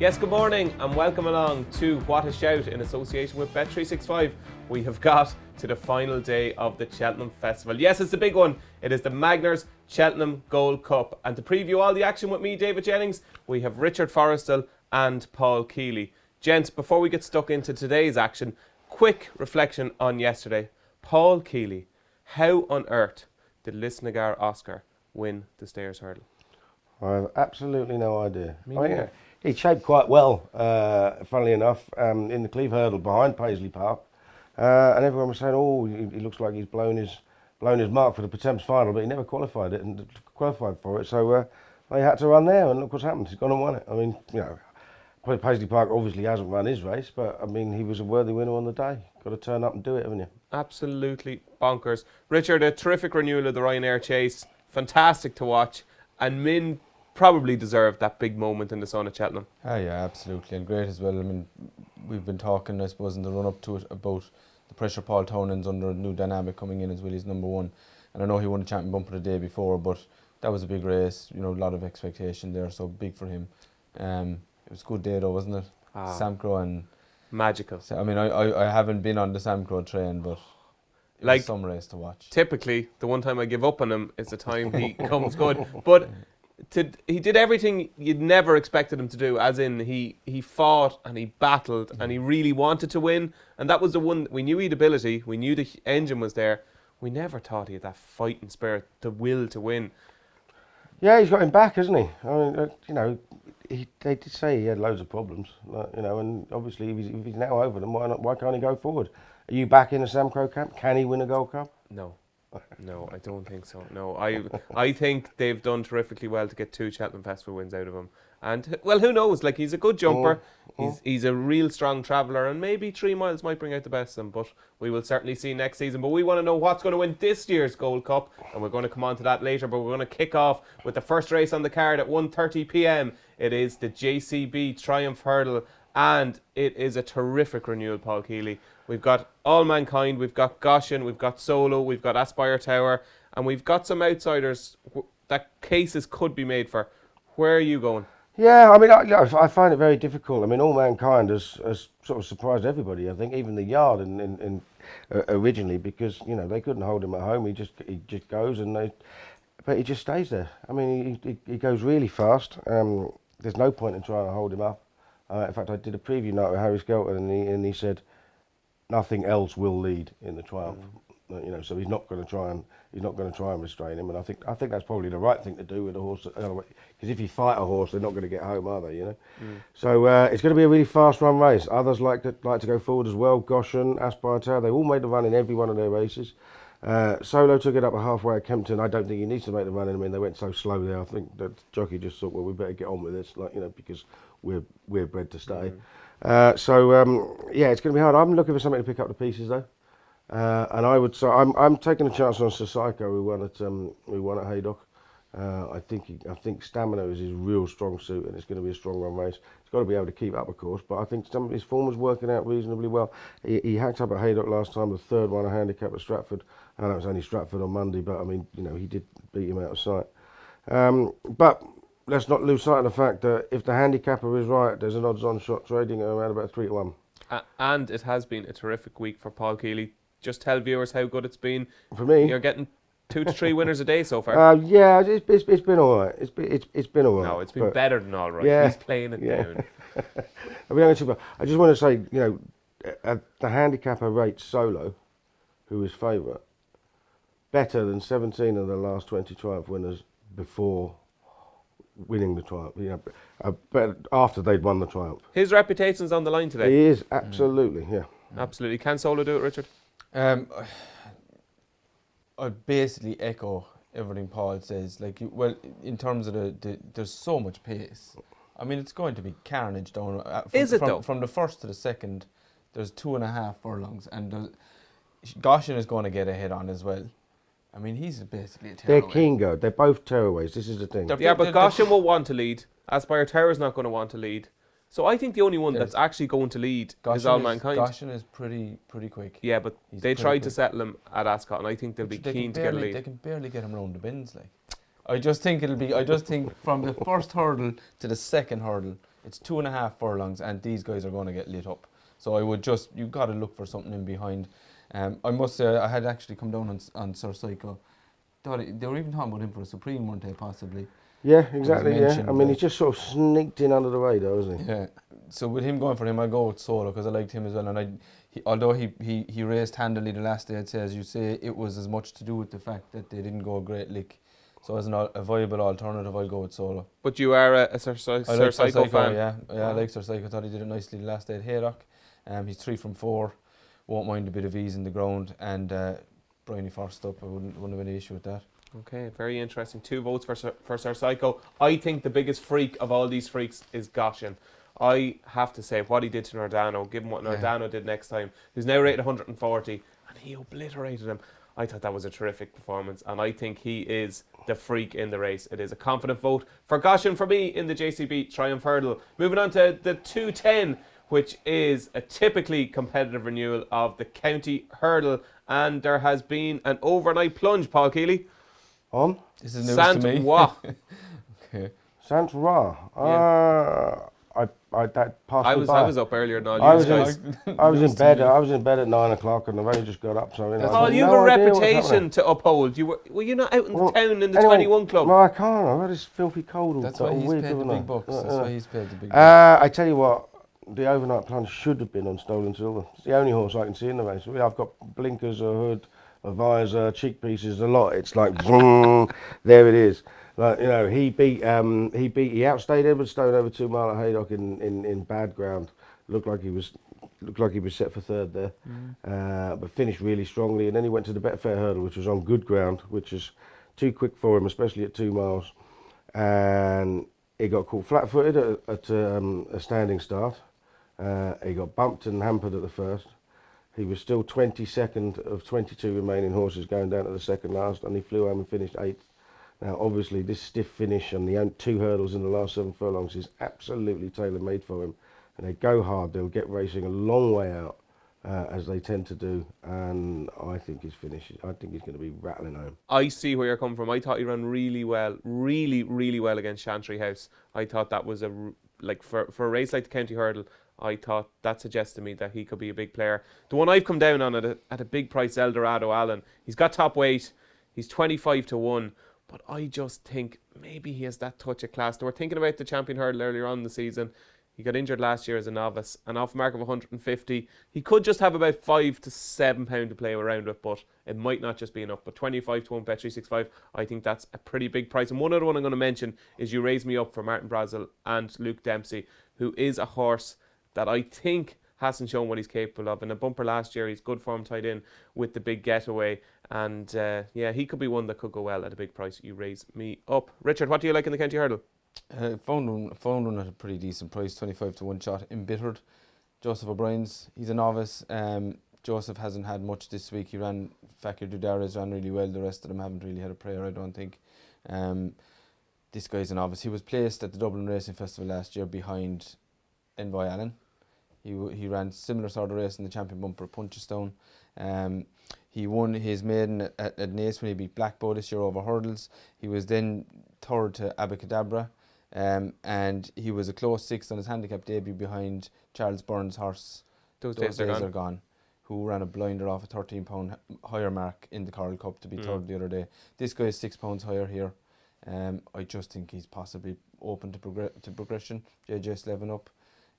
Yes, good morning and welcome along to What a Shout in association with Bet365. We have got to the final day of the Cheltenham Festival. Yes, it's the big one. It is the Magners Cheltenham Gold Cup. And to preview all the action with me, David Jennings, we have Richard Forristal and Paul Kealy. Gents, before we get stuck into today's action, quick reflection on yesterday. Paul Kealy, how on earth did Lisnagar Oscar win the Stayers Hurdle? I have absolutely no idea. Me neither. He shaped quite well, funnily enough, in the Cleve Hurdle behind Paisley Park, and everyone was saying, "Oh, he looks like he's blown his mark for the Pertemps final," but he never qualified for it. So they had to run there, and look what's happened. He's gone and won it. I mean, Paisley Park obviously hasn't run his race, but I mean, he was a worthy winner on the day. Got to turn up and do it, haven't you? Absolutely bonkers. Richard, a terrific renewal of the Ryanair chase. Fantastic to watch, and Min probably deserved that big moment in the sun at Cheltenham. Ah, yeah, absolutely, and great as well. I mean, we've been talking, I suppose, in the run-up to it about the pressure Paul Townend's under a new dynamic coming in as well. He's number one, and I know he won a champion bumper the day before, but that was a big race. You know, a lot of expectation there, so big for him. It was a good day though, wasn't it? Samcro and magical. I mean, I haven't been on the Samcro train, but it was some race to watch. Typically, the one time I give up on him is the time he comes good, but. He did everything you'd never expected him to do, as in he fought and he battled and he really wanted to win, and that was the one. We knew he had ability, we knew the engine was there, we never thought he had that fighting spirit, the will to win. Yeah, he's got him back, hasn't he? I mean, they did say he had loads of problems, and obviously if he's now over them, why can't he go forward? Are you back in the Samcro camp? Can he win a Gold Cup? No, I don't think so. No, I think they've done terrifically well to get 2 Cheltenham Festival wins out of him. And, well, who knows? Like, he's a good jumper. He's a real strong traveller, and maybe 3 miles might bring out the best of him, but we will certainly see next season. But we want to know what's going to win this year's Gold Cup, and we're going to come on to that later, but we're going to kick off with the first race on the card at 1:30 p.m. It is the JCB Triumph Hurdle, and it is a terrific renewal, Paul Kealy. We've got All Mankind, we've got Goshen, we've got Solo, we've got Aspire Tower, and we've got some outsiders that cases could be made for. Where are you going? Yeah, I mean, I find it very difficult. I mean, All Mankind has sort of surprised everybody. I think even the yard in originally, because they couldn't hold him at home. He just goes but he just stays there. I mean, he goes really fast. There's no point in trying to hold him up. In fact, I did a preview night with Harry Skelton, and he said nothing else will lead in the Triumph. So he's not going to try and restrain him, and I think that's probably the right thing to do with a horse. Because if you fight a horse, they're not going to get home, are they? So it's going to be a really fast run race. Others like to go forward as well. Goshen, Aspire Tower, they all made the run in every one of their races. Solo took it up a halfway at Kempton. I don't think he needs to make the run in. I mean, they went so slow there. I think that jockey just thought, well, we better get on with this, because we're bred to stay. Yeah, it's going to be hard. I'm looking for something to pick up the pieces though, and I would say I'm taking a chance on Sasako, who won at Haydock. I think stamina is his real strong suit, and it's going to be a strong run race. He's got to be able to keep up, of course, but I think some of his form was working out reasonably well. He hacked up at Haydock last time, the third one, a handicap at Stratford. I know it was only Stratford on Monday, but I mean, he did beat him out of sight. But let's not lose sight of the fact that if the handicapper is right, there's an odds-on shot trading at around about 3-1. And it has been a terrific week for Paul Kealy. Just tell viewers how good it's been. For me, you're getting 2 to 3 winners a day so far. Yeah, it's been all right. It's been all right. No, it's been better than all right. Yeah, he's playing it down. I just want to say, the handicapper rates Solo, who is favourite, better than 17 of the last 20 Triumph winners before winning the Triumph, but after they'd won the Triumph. His reputation's on the line today. He is, absolutely, yeah. Absolutely. Can Solo do it, Richard? I basically echo everything Paul says. In terms of there's so much pace. I mean, it's going to be carnage down. From the first to the second, there's 2.5 furlongs, and Goshen is going to get a hit on as well. I mean, he's basically a tearaway. They're keen go. They're both tearaways. This is the thing. But Goshen will want to lead. Aspire Tower is not going to want to lead. So I think the only one that's actually going to lead is All Mankind. Goshen is pretty quick. Yeah, but they tried to settle him at Ascot, and I think they'll be keen to get a lead. They can barely get him around the bins. I just think from the first hurdle to the second hurdle, It's 2.5 furlongs, and these guys are going to get lit up. So you've got to look for something in behind. I must say, I had actually come down on Sir Psycho. They were even talking about him for a Supreme, weren't they, possibly? Yeah, exactly, yeah. I mean, he just sort of sneaked in under the radar, hasn't he? Yeah. So with him going for him, I'd go with Solo because I liked him as well. And although he raced handily the last day, I'd say, as you say, it was as much to do with the fact that they didn't go a great lick. So as a viable alternative, I'll go with Solo. But you are a Sir Psycho fan? Yeah, I like Sir Psycho. I thought he did it nicely the last day at Haydock. He's 3 from 4. Won't mind a bit of ease in the ground. And Bryony first up, I wouldn't have any issue with that. Okay, very interesting. 2 votes for Sir Psycho. I think the biggest freak of all these freaks is Goshen. I have to say, what he did to Nordano, given what Nordano did next time, who's now rated 140, and he obliterated him. I thought that was a terrific performance, and I think he is the freak in the race. It is a confident vote for Goshen for me in the JCB Triumph Hurdle. Moving on to the 210, which is a typically competitive renewal of the County Hurdle, and there has been an overnight plunge, Paul Kealy. On? This is news to me. Okay. Saint-Rois. That passed I me by. was up earlier than all you guys. I was in bed. I was in bed at 9 o'clock, and I've only just got up. So Paul, you have a reputation to uphold. Were you not out in town in the 21 club? No, I can't. I've had this filthy cold. That's why he's paid the big bucks. That's why he's paid the big bucks. I tell you what, the overnight plunge should have been on Stolen Silver. It's the only horse I can see in the race. I've got blinkers, a hood, a visor, cheek pieces, a lot. It's like, there it is. Like, you know, he outstayed Edwardstone over 2 mile at Haydock in bad ground. Looked like he was set for third there, but finished really strongly. And then he went to the Betfair Hurdle, which was on good ground, which is too quick for him, especially at 2 miles. And he got caught flat-footed at a standing start. He got bumped and hampered at the first. He was still 22nd of 22 remaining horses going down to the second last, and he flew home and finished 8th. Now, obviously, this stiff finish and the 2 hurdles in the last 7 furlongs is absolutely tailor-made for him. And they go hard. They'll get racing a long way out, as they tend to do. And I think he's finished. I think he's going to be rattling home. I see where you're coming from. I thought he ran really well against Chantry House. I thought that was for a race like the County Hurdle, I thought that suggests to me that he could be a big player. The one I've come down on at a big price, Eldorado Allen. He's got top weight. He's 25 to 1. But I just think maybe he has that touch of class. They were thinking about the Champion Hurdle earlier on in the season. He got injured last year as a novice. An off mark of 150. He could just have about £5 to £7 to play around with, but it might not just be enough. But 25 to 1, Bet365, I think that's a pretty big price. And one other one I'm going to mention is You Raise Me Up for Martin Brazel and Luke Dempsey, who is a horse that I think hasn't shown what he's capable of. In a bumper last year, he's good form tied in with the big getaway. And he could be one that could go well at a big price. You Raise Me Up. Richard, what do you like in the County Hurdle? Found one at a pretty decent price, 25 to 1 shot. Embittered. Joseph O'Brien's, he's a novice. Joseph hasn't had much this week. He ran, Fakir Dudares ran really well. The rest of them haven't really had a prayer, I don't think. This guy's a novice. He was placed at the Dublin Racing Festival last year behind Envoy Allen. He ran similar sort of race in the Champion Bumper at Punchestown. He won his maiden at Naas when he beat Blackbow this year over hurdles. He was then third to Abacadabra, and he was a close 6th on his handicap debut behind Charles Byrne's horse. Those days are gone. Who ran a blinder off a £13 higher mark in the Coral Cup to be third the other day. This guy is £6 higher here. I just think he's possibly open to progression. JJ's 11 up.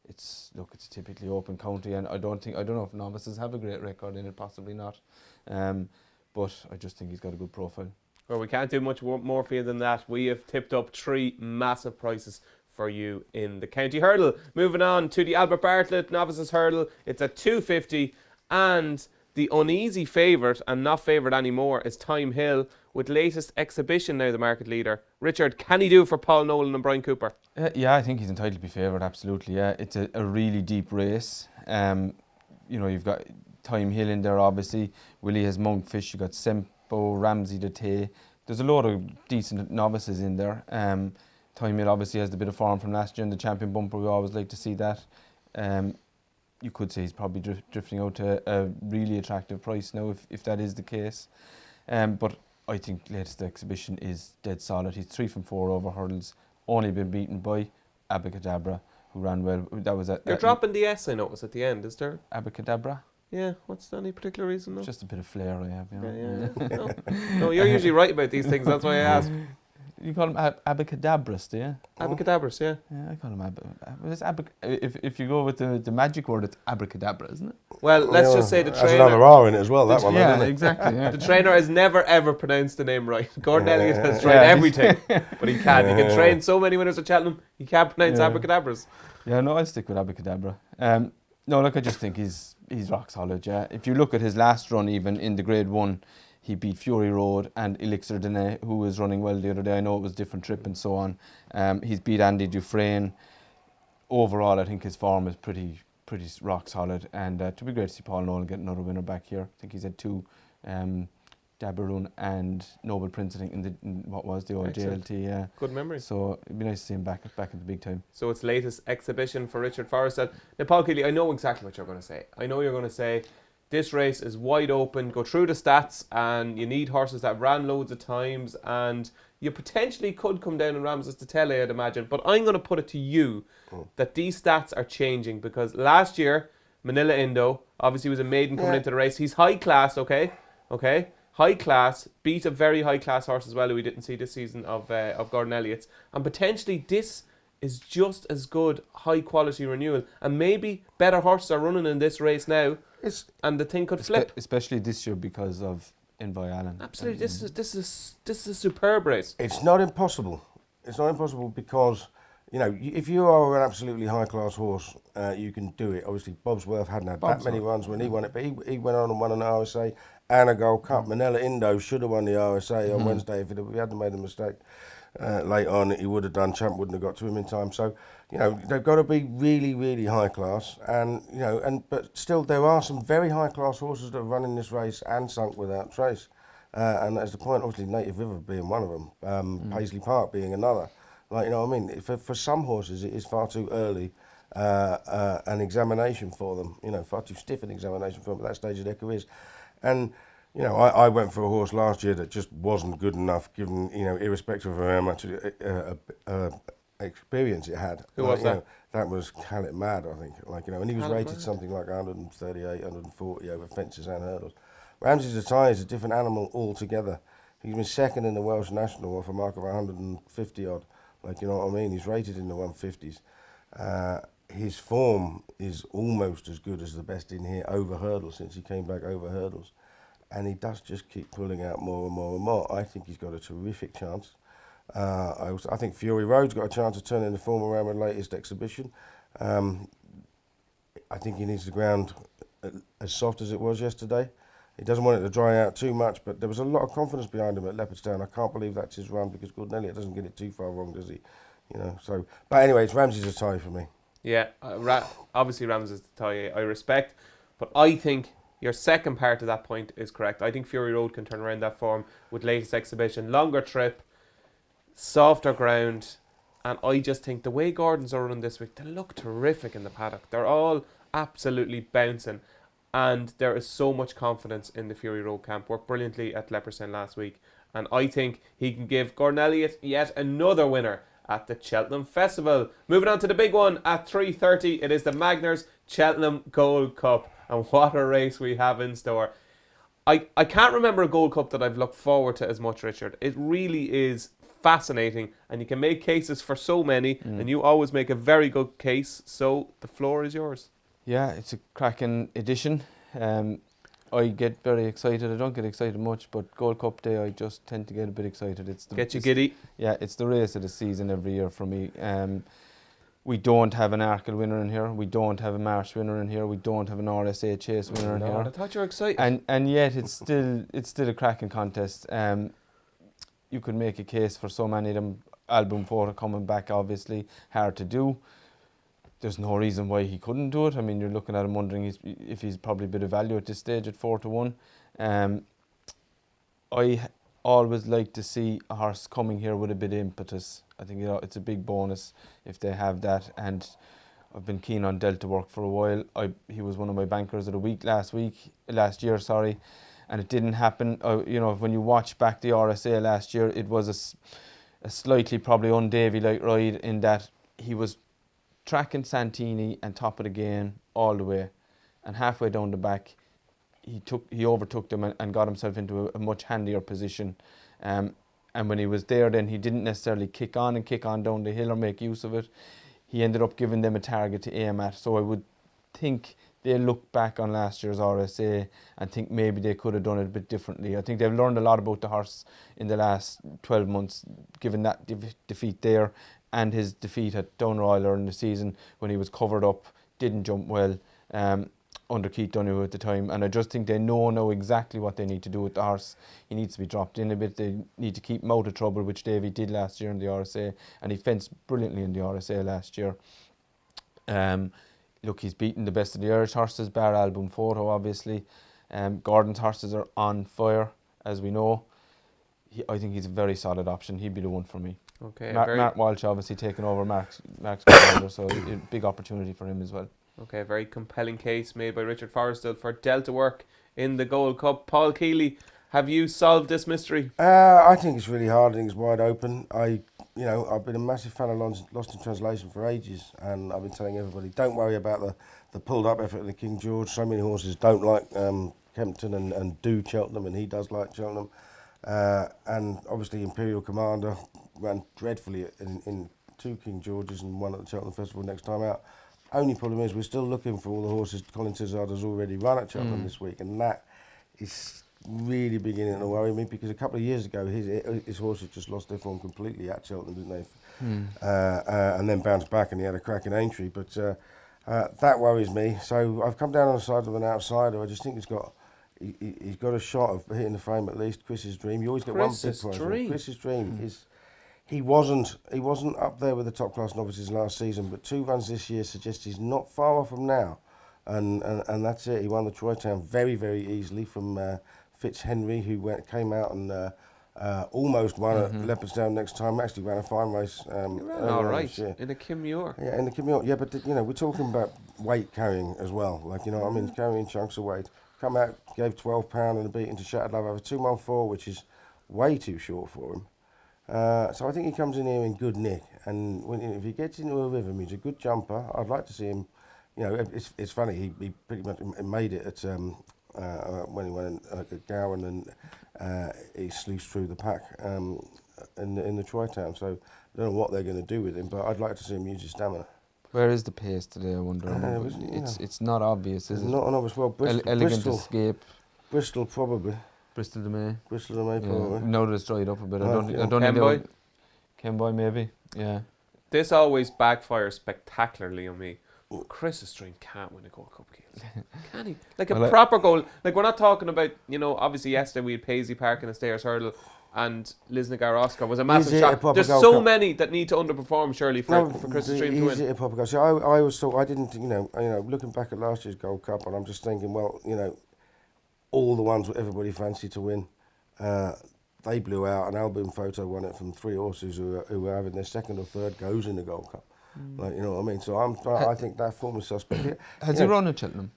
It's a typically open county, and I don't know if novices have a great record in it, possibly not. But I just think he's got a good profile. Well, we can't do much more for you than that. We have tipped up 3 massive prices for you in the County Hurdle. Moving on to the Albert Bartlett Novices Hurdle. It's at 250, and the uneasy favourite, and not favourite anymore, is Time Hill, with latest exhibition now the market leader. Richard, can he do it for Paul Nolan and Brian Cooper? Yeah, I think he's entitled to be favoured, absolutely. Yeah, it's a really deep race. You've got Time Hill in there, obviously. Willie has Monkfish, you've got Sempo, Ramsey the Tay. There's a lot of decent novices in there. Time Hill obviously has the bit of form from last year in the Champion Bumper. We always like to see that. You could say he's probably drifting out to a really attractive price now, if that is the case. But I think latest exhibition is dead solid. He's 3 from 4 over hurdles, only been beaten by Abacadabra, who ran well. That was You're dropping the S, I notice, at the end, is there? Abacadabra. Yeah, what's any particular reason? No? Just a bit of flair I have, you know. Yeah. No, you're usually right about these things, that's why I asked. You call them abacadabras, do you? Abacadabras, yeah. Yeah, I call them if you go with the magic word, it's abracadabra, isn't it? Well, let's just say the There's another trainer... R in it as well, that one. Yeah, Isn't it? exactly. Yeah. The trainer has never ever pronounced the name right. Gordon Elliott has tried everything, but he can't. He can train so many winners at Cheltenham, he can't pronounce abracadabras. Yeah, no, I'll stick with abacadabra. No, look, I just think he's rock solid, yeah. If you look at his last run, even in the Grade 1, he beat Fury Road and Elixir Dene, who was running well the other day. I know it was a different trip and so on. He's beat Andy Dufresne. Overall, I think his form is pretty rock solid. And to be great to see Paul Nolan get another winner back here. I think he's had 2, Dabaroon and Noble Prince, I think, in what was the old JLT. Yeah. Good memory. So it'd be nice to see him back at the big time. So it's latest exhibition for Richard Forristal. Now, Paul Kealy, I know exactly what you're going to say. I know you're going to say, this race is wide open, go through the stats, and you need horses that ran loads of times, and you potentially could come down in Ramses to Tele, I'd imagine. But I'm going to put it to you that these stats are changing, because last year, Manila Indo, obviously was a maiden coming into the race. He's high class, okay? High class, beat a very high class horse as well, who we didn't see this season of Gordon Elliott's. And potentially this is just as good high quality renewal. And maybe better horses are running in this race now. And the thing could flip, especially this year because of Envoy Allen. Absolutely, this is a superb race. It's not impossible. It's not impossible because, you know, if you are an absolutely high class horse, you can do it. Obviously, Bobsworth hadn't had that many runs when he won it, but he went on and won an RSA and a Gold Cup. Manila Indo should have won the RSA on Wednesday if he hadn't made a mistake. Late on, he would have done. Champ wouldn't have got to him in time. So, you know, they've got to be really, really high class. And you know, but still, there are some very high class horses that are running this race and sunk without trace. And that's the point. Obviously, Native River being one of them, Paisley Park being another. Like, you know what I mean? For some horses, it is far too early an examination for them. You know, far too stiff an examination for them at that stage of their careers. And you know, I went for a horse last year that just wasn't good enough, given, you know, irrespective of how much experience it had. Who was that? You know, that was Callet Mad, I think. Like, you know, and he was rated something like 138, 140 over fences and hurdles. Ramses Atai is a different animal altogether. He's been second in the Welsh National off a mark of 150 odd. Like, you know what I mean? He's rated in the 150s. His form is almost as good as the best in here over hurdles since he came back over hurdles. And he does just keep pulling out more and more and more. I think he's got a terrific chance. I think Fury Road's got a chance of turning the form around with the latest exhibition. I think he needs the ground as soft as it was yesterday. He doesn't want it to dry out too much, but there was a lot of confidence behind him at Leopardstown. I can't believe that's his run, because Gordon Elliott doesn't get it too far wrong, does he? You know. So, but anyway, it's Ramses Atai for me. Yeah, obviously Ramses Atai I respect, but I think your second part of that point is correct. I think Fury Road can turn around that form with latest exhibition, longer trip, softer ground, and I just think the way Gordons are running this week, they look terrific in the paddock. They're all absolutely bouncing, and there is so much confidence in the Fury Road camp. Worked brilliantly at Leopardstown last week, and I think he can give Gordon Elliott yet another winner at the Cheltenham Festival. Moving on to the big one at 3:30, it is the Magners Cheltenham Gold Cup. And what a race we have in store. I can't remember a Gold Cup that I've looked forward to as much, Richard. It really is fascinating, and you can make cases for so many, and you always make a very good case, so the floor is yours. Yeah, it's a cracking edition. I get very excited. I don't get excited much, but Gold Cup Day, I just tend to get a bit excited. Get you giddy? Yeah, it's the race of the season every year for me. We don't have an Arkle winner in here. We don't have a Marsh winner in here. We don't have an RSA Chase winner in here. I thought you were excited. And yet it's still a cracking contest. You could make a case for so many of them. Album Photo coming back, obviously hard to do. There's no reason why he couldn't do it. I mean, you're looking at him wondering if he's probably a bit of value at this stage at 4-1. I always like to see a horse coming here with a bit of impetus. I think, you know, it's a big bonus if they have that, and I've been keen on Delta Work for a while. He was one of my bankers of the week last year, and it didn't happen. You know, when you watch back the RSA last year, it was a slightly probably un-Davy-like ride in that he was tracking Santini and top it again all the way, and halfway down the back, he overtook them and got himself into a much handier position. And when he was there, then he didn't necessarily kick on down the hill or make use of it. He ended up giving them a target to aim at. So I would think they look back on last year's RSA and think maybe they could have done it a bit differently. I think they've learned a lot about the horse in the last 12 months, given that defeat there and his defeat at Downroy earlier in the season when he was covered up, didn't jump well under Keith Donoghue at the time. And I just think they know exactly what they need to do with the horse. He needs to be dropped in a bit. They need to keep him out of trouble, which Davy did last year in the RSA, and he fenced brilliantly in the RSA last year. Look, he's beaten the best of the Irish horses, bar Album Photo, obviously. Gordon's horses are on fire, as we know. I think he's a very solid option. He'd be the one for me. Okay. Mark Walsh obviously taking over Mark's commander, so a big opportunity for him as well. Okay, very compelling case made by Richard Forristal for Delta Work in the Gold Cup. Paul Kealy, have you solved this mystery? I think it's really hard. I think it's wide open. I've been a massive fan of Lost in Translation for ages, and I've been telling everybody, don't worry about the pulled up effort of the King George. So many horses don't like Kempton and do Cheltenham, and he does like Cheltenham. And obviously Imperial Commander ran dreadfully in 2 King Georges and 1 at the Cheltenham Festival next time out. Only problem is we're still looking for all the horses Colin Tizard has already run at Cheltenham this week, and that is really beginning to worry me, because a couple of years ago his horses just lost their form completely at Cheltenham, didn't they? And then bounced back and he had a crack in Aintree, but that worries me. So I've come down on the side of an outsider. I just think he's got a shot of hitting the frame at least. Chris's Dream. You always get one big prize. Chris's Dream is. He wasn't up there with the top class novices last season, but 2 runs this year suggest he's not far off from now, and that's it. He won the Troy Town very, very easily from Fitzhenry, who came out and almost won at Leopardstown next time. Actually ran a fine race. All right, in a Kim Muir. Yeah, in the Kim Muir. Yeah, but we're talking about weight carrying as well. Like, what I mean, carrying chunks of weight. Come out, gave £12 and a beating to Shattered Love over 214, which is way too short for him. So I think he comes in here in good nick, and if he gets into a rhythm, he's a good jumper. I'd like to see him. It's funny. He pretty much made it at when he went at Gowan, and he sluiced through the pack in the Troy Town. So I don't know what they're going to do with him, but I'd like to see him use his stamina. Where is the pace today, I wonder? It's not obvious, is it? Not an obvious. Well, Elegant Bristol, Escape. Bristol probably. Bristol de May. Bristol de May probably. Now that it's dried up a bit. I don't Kenboy? Kenboy maybe, yeah. This always backfires spectacularly on me. Chris's Dream can't win a Gold Cup, can he? Like a proper goal. Like, we're not talking about, obviously yesterday we had Paisley Park in the Stayers Hurdle, and Lisnagar Oscar was a massive shock. There's so many that need to underperform, surely, for Chris's Dream to win. Is it a proper goal? So I always thought, I didn't, looking back at last year's Gold Cup, and I'm just thinking, well, all the ones that everybody fancied to win, they blew out. An Album Photo won it from 3 horses who were having their second or third goes in the Gold Cup. Like, you know what I mean? So I think that form is suspect. Has he run at Cheltenham?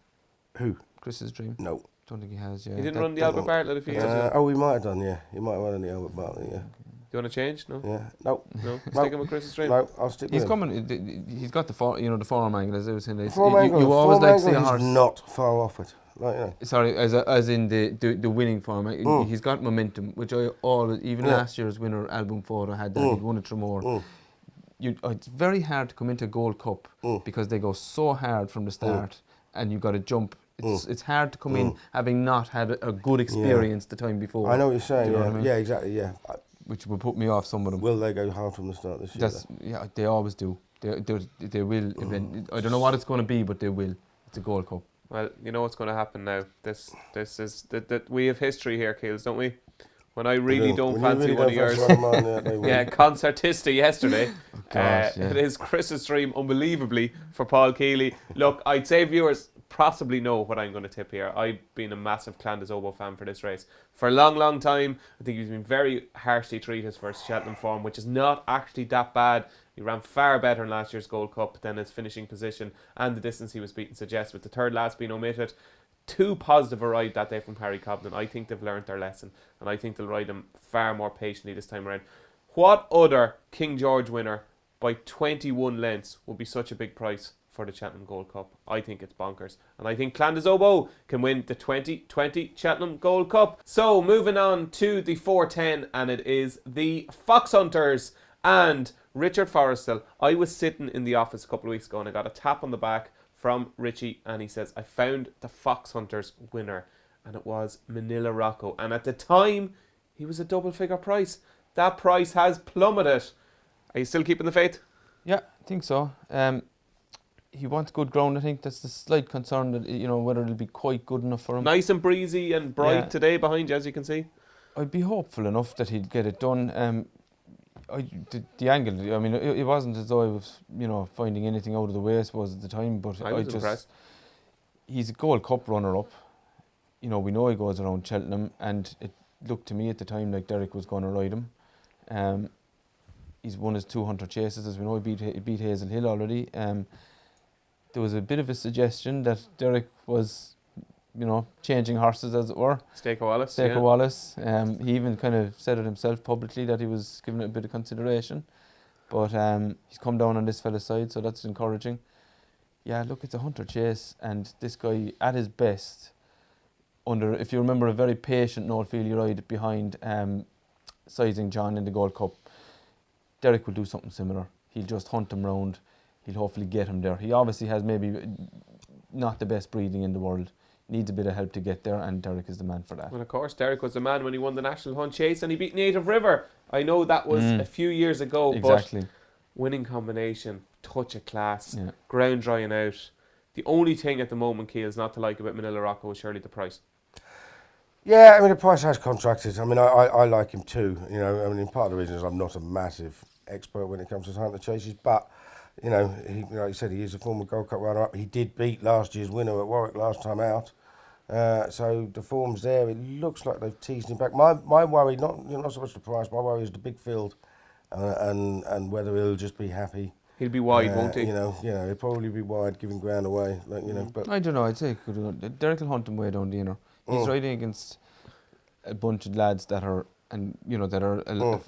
Who? Chris's Dream? No. Don't think he has, yeah. He didn't run the Albert Bartlett a few years ago? Oh, he might have done, yeah. He might have run in the Albert Bartlett, yeah. Do you want to change? No? Yeah. No. Sticking with Chris's Dream? No, I'll stick with him. He's coming, he's got the forearm angle, as I was saying. You always like to see a horse. Not far off it. Like, Sorry, as in the winning form. He's got momentum, which I always, even last year's winner, Album Photo, had that. He'd won it Tremor. It's very hard to come into a Gold Cup because they go so hard from the start, and you've got to jump. It's hard to come in having not had a good experience the time before. I know what you're saying. You know what I mean? Yeah, exactly. Yeah. Which will put me off some of them. Will they go hard from the start this year? Yeah, they always do. They will. I don't know what it's going to be, but they will. It's a Gold Cup. Well, you know what's going to happen now. This is that we have history here, Keels, don't we? When I really don't fancy one of yours. Concertista yesterday. It is Chris's Dream, unbelievably, for Paul Kealy. Look, I'd say viewers possibly know what I'm going to tip here. I've been a massive Clandas Obo fan for this race for a long, long time. I think he's been very harshly treated for his Cheltenham form, which is not actually that bad. He ran far better in last year's Gold Cup than his finishing position, and the distance he was beaten suggests, with the third last being omitted. Too positive a ride that day from Harry Cobden. I think they've learnt their lesson, and I think they'll ride him far more patiently this time around. What other King George winner by 21 lengths would be such a big price for the Cheltenham Gold Cup. I think it's bonkers. And I think Clondizobo can win the 2020 Cheltenham Gold Cup. So moving on to the 410, and it is the Fox Hunters and Richard Forristal. I was sitting in the office a couple of weeks ago and I got a tap on the back from Richie, and he says, I found the Fox Hunters winner, and it was Manila Rocco. And at the time, he was a double figure price. That price has plummeted. Are you still keeping the faith? Yeah, I think so. He wants good ground. I think that's the slight concern that, whether it'll be quite good enough for him. Nice and breezy and bright today behind you, as you can see. I'd be hopeful enough that he'd get it done. The angle, I mean, it wasn't as though I was, finding anything out of the way, I suppose, at the time. But I was impressed. He's a Gold Cup runner-up. We know he goes around Cheltenham, and it looked to me at the time like Derek was going to ride him. He's won his 200 chases, as we know. He beat Hazel Hill already. There was a bit of a suggestion that Derek was, changing horses, as it were. Staker Wallace. Wallace. He even kind of said it himself publicly that he was giving it a bit of consideration. But he's come down on this fella's side, so that's encouraging. Yeah, look, it's a hunter chase, and this guy, at his best, if you remember, a very patient Noel Feely ride behind Sizing John in the Gold Cup, Derek will do something similar. He'll just hunt him round. He'll hopefully get him there. He obviously has maybe not the best breeding in the world. Needs a bit of help to get there, and Derek is the man for that. Well, of course, Derek was the man when he won the National Hunt Chase and he beat Native River. I know that was a few years ago, exactly. But winning combination, touch of class, ground drying out. The only thing at the moment, Keels, not to like about Manila Rocco is surely the price. Yeah, I mean, the price has contracted. I mean, I like him too. Part of the reason is I'm not a massive expert when it comes to hunter chases, but he, like you said, he is a former Gold Cup runner-up. He did beat last year's winner at Warwick last time out. So the form's there. It looks like they've teased him back. My worry, not so much the price, my worry is the big field and whether he'll just be happy. He'll be wide, won't he? He'll probably be wide, giving ground away. But I don't know, I'd say Derek will hunt him way down the inner. He's riding against a bunch of lads that are a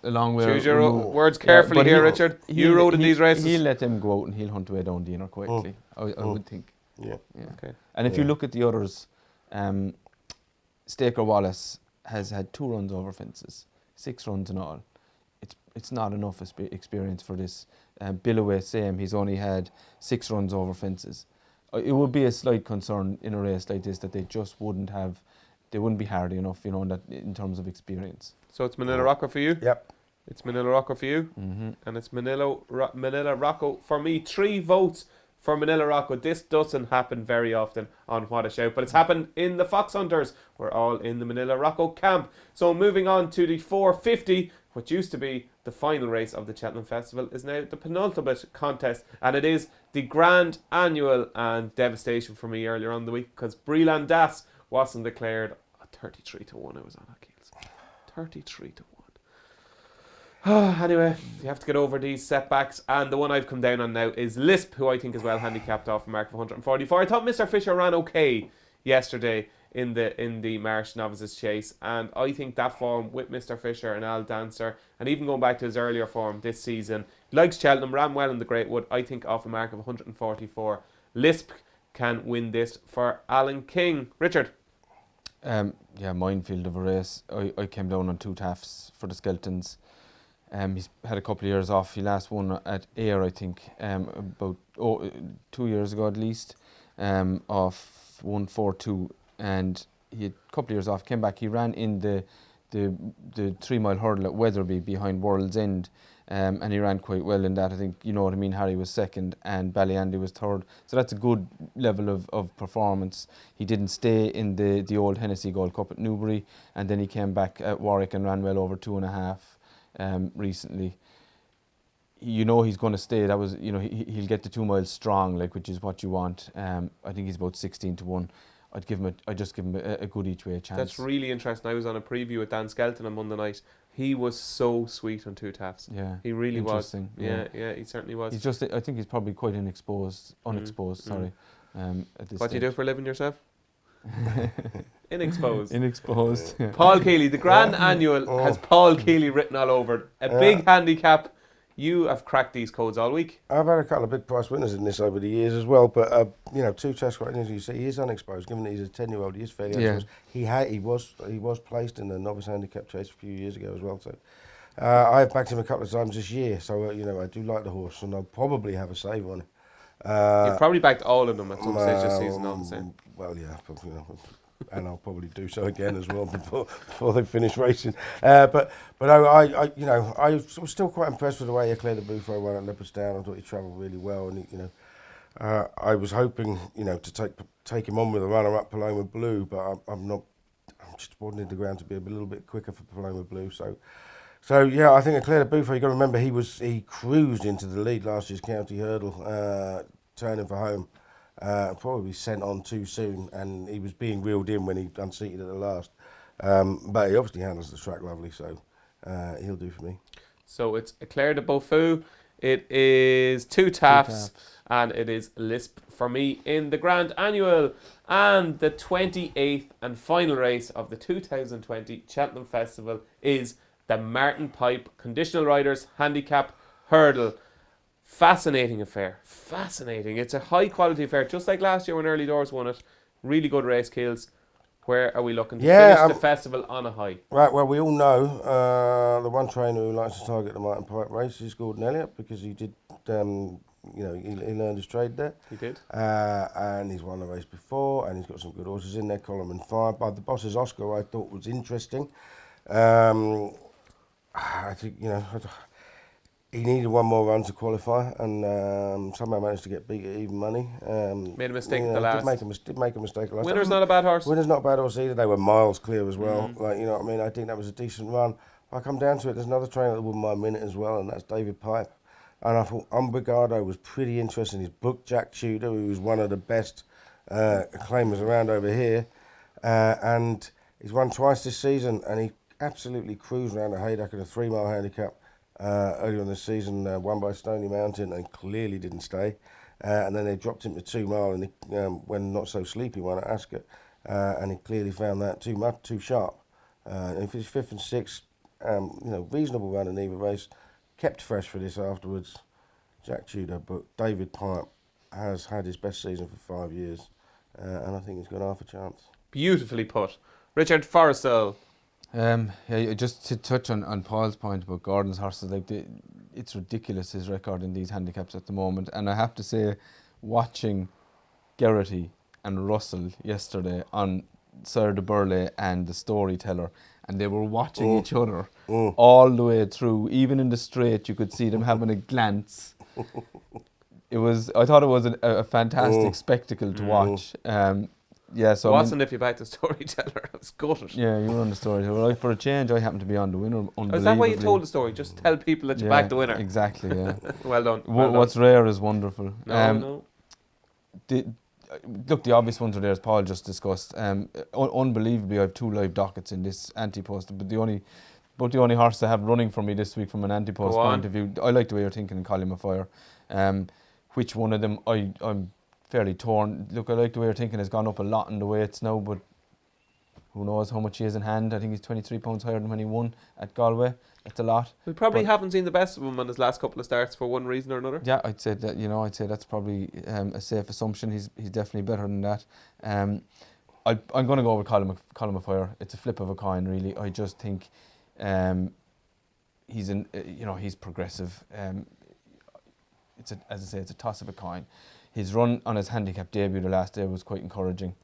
long way. Choose your words carefully here, Richard. You rode in these races. He'll let them go out and he'll hunt way down the inner quickly. I would think. Yeah. Okay. And if you look at the others, Staker Wallace has had 2 runs over fences, 6 runs in all. It's not enough experience for this. Billaway, same. He's only had 6 runs over fences. It would be a slight concern in a race like this that they just wouldn't be hardy enough, in terms of experience. So it's Manila Rocco for you? Yep. It's Manila Rocco for you? Mm-hmm. And it's Manila Rocco for me. 3 votes for Manila Rocco. This doesn't happen very often on What a Shout, but it's happened in the Fox Hunters. We're all in the Manila Rocco camp. So moving on to the 450, what used to be the final race of the Cheltenham Festival is now the penultimate contest, and it is the grand annual, and devastation for me earlier on the week because Breland Das wasn't declared. 33-1 I was on that, Keels. 33-1. Anyway, you have to get over these setbacks, and the one I've come down on now is Lisp, who I think is well handicapped off a mark of 144. I thought Mr. Fisher ran okay yesterday in the Marsh Novices Chase, and I think that form with Mr. Fisher and Al Dancer, and even going back to his earlier form this season, likes Cheltenham, ran well in the Great Wood. I think off a mark of 144, Lisp can win this for Alan King. Richard? Minefield of a race. I came down on 2 taffs for the Skeltons. He's had a couple of years off. He last won at Ayr, I think, about 2 years ago at least, off 142, and he had a couple of years off, came back. He ran in the 3 mile hurdle at Wetherby behind World's End, and he ran quite well in that. I think, Harry was second and Ballyandy was third, so that's a good level of performance. He didn't stay in the old Hennessy Gold Cup at Newbury, and then he came back at Warwick and ran well over 2.5 recently. He's going to stay. That was, he'll get the 2 miles strong, which is what you want. I think he's about 16-1. I'd just give him a good each way chance. That's really interesting. I was on a preview with Dan Skelton on Monday night. He was so sweet on 2 taffs. Yeah, he really was. Yeah, he certainly was. He's just, I think he's probably quite unexposed. Sorry. At this what do you do for a living yourself? Inexposed. Yeah. Paul Kealy, the Grand Annual has Paul Kealy written all over it. A big handicap. You have cracked these codes all week. I've had a couple of big prize winners in this over the years as well, but 2 test ratings. You see, he is unexposed. Given that he's a 10-year-old, he is fairly unexposed. He was placed in the novice handicap chase a few years ago as well. So I have backed him a couple of times this year. So I do like the horse, and I'll probably have a save on him. You've probably backed all of them at some stage this season, obviously. Well, yeah, and I'll probably do so again as well before they finish racing. But I was still quite impressed with the way he cleared the Buffo won at Leopardstown. I thought he travelled really well, and I was hoping to take him on with a runner-up Paloma Blue, but I'm just wanting the ground to be a little bit quicker for Paloma Blue. So yeah, I think I cleared the Buffo. You got to remember he cruised into the lead last year's county hurdle, turning for home. Probably sent on too soon, and he was being reeled in when he unseated at the last. But he obviously handles the track lovely, so he'll do for me. So it's Eclair de Beaufort, it is 2 taps, and it is Lisp for me in the Grand Annual. And the 28th and final race of the 2020 Cheltenham Festival is the Martin Pipe Conditional Riders Handicap Hurdle. Fascinating affair. Fascinating. It's a high quality affair, just like last year when Early Doors won it. Really good race kills. Where are we looking to finish the festival on a high? Right, well, we all know the one trainer who likes to target the Martin Pipe race is Gordon Elliott, because he did, he learned his trade there. He did. And he's won the race before, and he's got some good horses in there. Column and Fire by the Boss's Oscar, I thought was interesting. I think, he needed one more run to qualify, and somehow managed to get beat at even money. Made a mistake at the last. Did make a mistake at the last. Winner's not a bad horse. Winner's not a bad horse either. They were miles clear as well. I think that was a decent run. I come down to it, there's another trainer that wouldn't mind winning as well, and that's David Pipe. And I thought Umbrigado was pretty interesting. He's booked Jack Tudor, who was one of the best claimers around over here, and he's won twice this season, and he absolutely cruised around the Haydock in a 3-mile handicap. Earlier in the season, won by Stony Mountain, and clearly didn't stay. And then they dropped him to 2 mile, and when Not So Sleepy won at Ascot, and he clearly found that too sharp. If he's 5th and 6th, reasonable run in either race, kept fresh for this afterwards. Jack Tudor, but David Pipe has had his best season for 5 years, and I think he's got half a chance. Beautifully put. Richard Forristal. Just to touch on Paul's point about Gordon's horses, it's ridiculous his record in these handicaps at the moment. And I have to say, watching Geraghty and Russell yesterday on Sir de Burley and the Storyteller, and they were watching each other all the way through. Even in the straight, you could see them having a glance. I thought it was a fantastic spectacle to watch. So wasn't if you backed the Storyteller. I was gutted. Yeah, you were on the Storyteller. Well, for a change, I happened to be on the winner. Is that why you told the story? Just tell people that you backed the winner. Exactly, yeah. Well done. What's rare is wonderful. No. The obvious ones are there, as Paul just discussed. Unbelievably, I have 2 live dockets in this anti-post, but the only horse I have running for me this week from an anti-post point of view, I like the way you're thinking in Column of Fire. Which one of them I'm fairly torn. Look, I like the way you're thinking has gone up a lot in the weights now, but who knows how much he has in hand. I think he's 23 pounds higher than when he won at Galway. That's a lot. We probably haven't seen the best of him on his last couple of starts for one reason or another. Yeah, I'd say that. That's probably a safe assumption. He's definitely better than that. I'm going to go with Column of Fire. It's a flip of a coin, really. I just think he's progressive. It's a toss of a coin. His run on his handicap debut the last day was quite encouraging.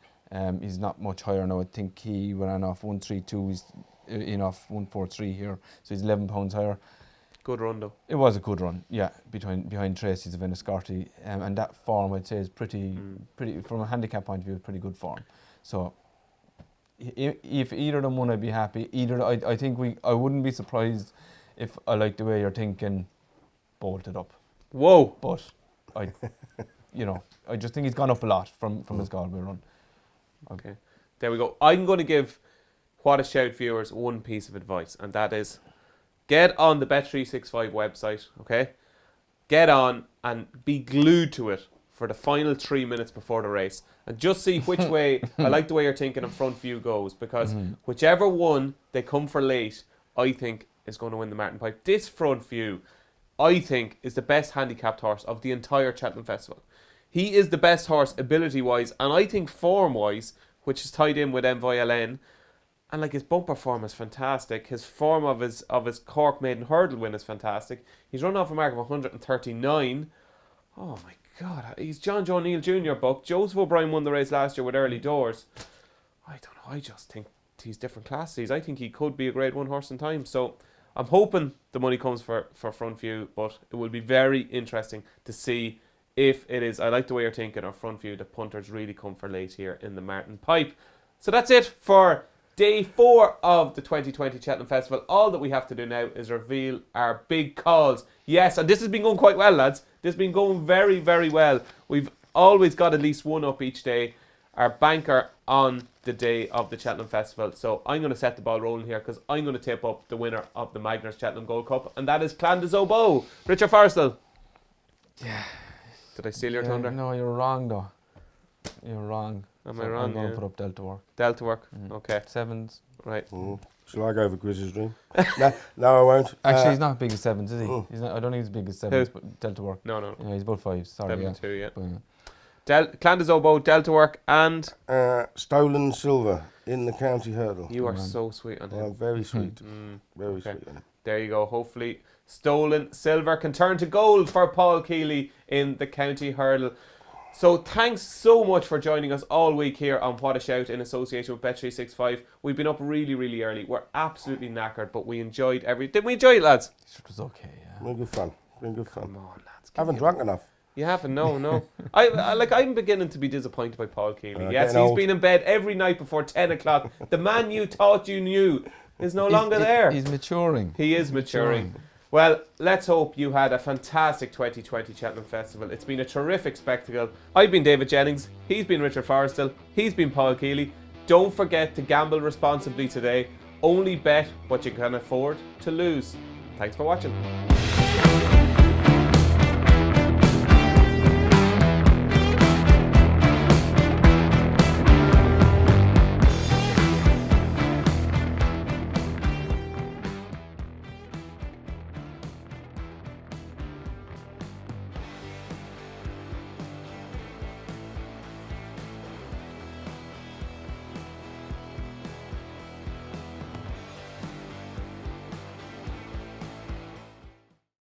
He's not much higher now. I think he ran off 132. He's in off 143 here, so he's 11 pounds higher. Good run though. It was a good run, yeah. Behind Tracy's of Enniscorthy, and that form I'd say is pretty from a handicap point of view, pretty good form. So if either of them won, I'd be happy. I wouldn't be surprised if I like the way you're thinking, bolted up. Whoa! But I just think he's gone up a lot from his Galway run. Okay, there we go. I'm going to give What a Shout viewers one piece of advice, and that is get on the Bet365 website, okay? Get on and be glued to it for the final 3 minutes before the race, and just see which way, I like the way you're thinking, and front view goes, because whichever one they come for late, I think is going to win the Martin Pipe. This front view, I think, is the best handicapped horse of the entire Cheltenham Festival. He is the best horse ability-wise, and I think form-wise, which is tied in with MVLN. And like his bumper form is fantastic. His form of his Cork Maiden Hurdle win is fantastic. He's run off a mark of 139. Oh my God, he's John Joe Neal Jr. book. Joseph O'Brien won the race last year with Early Doors. I don't know. I just think he's different classes. I think he could be a Grade 1 horse in time. So I'm hoping the money comes for Front View, but it will be very interesting to see if it is. I like the way you're thinking, or Front View, the punters really come for late here in the Martin Pipe. So that's it for Day 4 of the 2020 Cheltenham Festival. All that we have to do now is reveal our big calls. Yes, and this has been going quite well, lads. This has been going very, very well. We've always got at least one up each day. Our banker on the day of the Cheltenham Festival. So I'm going to set the ball rolling here, because I'm going to tip up the winner of the Magners Cheltenham Gold Cup, and that is Clandis Richard Forristal. Yeah. Did I steal your thunder? No, you're wrong though. You're wrong. Am I wrong? I'm going to put up Delta Work. Delta Work. Okay. 7s. Right. Shall I go for Chris's dream? No, I won't. Actually, he's not as big as 7s, is he? He's not, I don't think he's as big as 7s, but Delta Work. No. Yeah, he's about 5s. Sorry. 7-2, yeah. But, Clandis Delta Work, and Stolen Silver in the County Hurdle. you are so sweet on him. I'm very sweet. Very Okay. sweet on him. There you go. Hopefully, Stolen Silver can turn to gold for Paul Kealy in the County Hurdle. So thanks so much for joining us all week here on What a Shout in association with Bet365. We've been up really, really early. We're absolutely knackered, but we enjoyed Didn't we enjoy it, lads? it was okay, yeah. Been good fun. Been good fun. Come on, lads. Haven't drunk enough. You haven't? No. I'm beginning to be disappointed by Paul Kealy. Yes, getting he's old. been in bed every night before 10 o'clock. The man you thought you knew is no longer there. He's maturing. He is maturing. Well, let's hope you had a fantastic 2020 Cheltenham Festival. It's been a terrific spectacle. I've been David Jennings. He's been Richard Forristal. He's been Paul Kealy. Don't forget to gamble responsibly today. Only bet what you can afford to lose. Thanks for watching.